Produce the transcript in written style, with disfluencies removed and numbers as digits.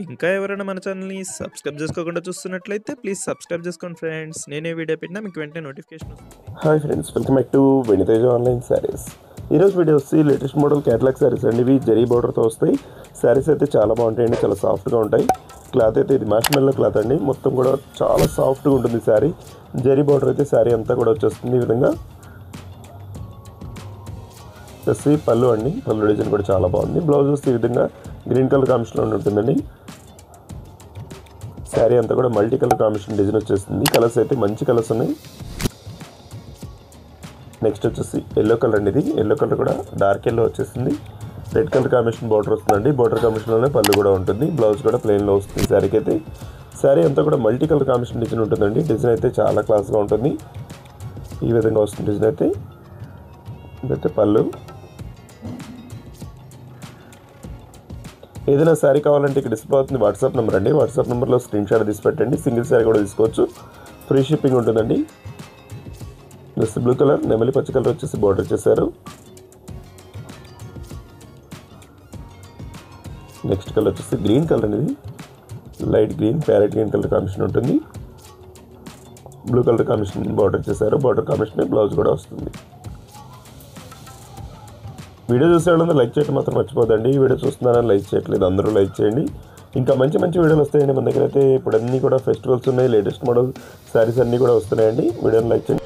ఇంకా ఎవరైనా మన ఛానల్‌ని సబ్స్క్రైబ్ చేసుకోకుండా చూస్తున్నట్లయితే ప్లీజ్ సబ్స్క్రైబ్ చేసుకోండి ఫ్రెండ్స్. నేనే వీడియో పెట్టినా మీకు వెంటనే నోటిఫికేషన్ వస్తుంది. Hi friends, welcome back to Venitheja online sarees. ఈరోజు వీడియో వచ్చి లేటెస్ట్ మోడల్ క్యాటలాగ్ శారీస్ అండి. ఇవి జరీ బోర్డర్తో వస్తాయి. శారీస్ అయితే చాలా బాగుంటాయండి, చాలా సాఫ్ట్గా ఉంటాయి. క్లాత్ అయితే ఇది మార్ష్మెల్లో క్లాత్ అండి. మొత్తం కూడా చాలా సాఫ్ట్గా ఉంటుంది శారీ. జరీ బోర్డర్ అయితే శారీ అంతా కూడా వచ్చేస్తుంది. ఈ విధంగా వచ్చేసి పళ్ళు అండి. పళ్ళు డిజైన్ కూడా చాలా బాగుంది. బ్లౌజ్ వస్తే ఈ విధంగా గ్రీన్ కలర్ కాంబినేషన్లో ఉంటుందండి. శారీ అంతా కూడా మల్టీ కలర్ కాంబినేషన్ డిజైన్ వచ్చేస్తుంది. కలర్స్ అయితే మంచి కలర్స్ ఉన్నాయి. నెక్స్ట్ వచ్చేసి ఎల్లో కలర్ అండి. ఇది ఎల్లో కలర్ కూడా డార్క్ ఎల్లో వచ్చేసింది. రెడ్ కలర్ కాంబినేషన్ బార్డర్ వస్తుందండి. బార్డర్ కాంబినేషన్లోనే పళ్ళు కూడా ఉంటుంది. బ్లౌజ్ కూడా ప్లెయిన్లో వస్తుంది శారీకి అయితే. శారీ అంతా కూడా మల్టీ కలర్ కాంబినేషన్ డిజైన్ ఉంటుందండి. డిజైన్ అయితే చాలా క్లాస్గా ఉంటుంది. ఈ విధంగా వస్తుంది డిజైన్ అయితే. ఇదైతే పళ్ళు. ఏదైనా శారీ కావాలంటే ఇక్కడ డిస్ప్లే అవుతుంది వాట్సాప్ నెంబర్ అండి. వాట్సాప్ నెంబర్లో స్క్రీన్ షాట్ తీసి పెట్టండి. సింగిల్ శారీ కూడా తీసుకోవచ్చు. ఫ్రీ షిప్పింగ్ ఉంటుందండి. జస్ట్ బ్లూ కలర్, నెమలి పచ్చ కలర్ వచ్చేసి బార్డర్ చేశారు. నెక్స్ట్ కలర్ వచ్చేసి గ్రీన్ కలర్ అనేది. Light green, parrot green colour combination ఉంటుంది. బ్లూ కలర్ కాంబినేషన్ బార్డర్ చేశారు. బార్డర్ కాంబినేషన్ బ్లౌజ్ కూడా వస్తుంది. వీడియో చూసేవాళ్ళందరూ లైక్ చేయడం మాత్రం మర్చిపోదండి. ఈ వీడియో చూస్తున్నారని లైక్ చేయట్లేదు, అందరూ లైక్ చేయండి. ఇంకా మంచి మంచి వీడియోలు వస్తాయండి మన దగ్గర అయితే. ఇప్పుడు అన్నీ కూడా ఫెస్టివల్స్ ఉన్నాయి. లేటెస్ట్ మోడల్ శారీస్ అన్నీ కూడా వస్తున్నాయండి. వీడియోని లైక్ చేయండి.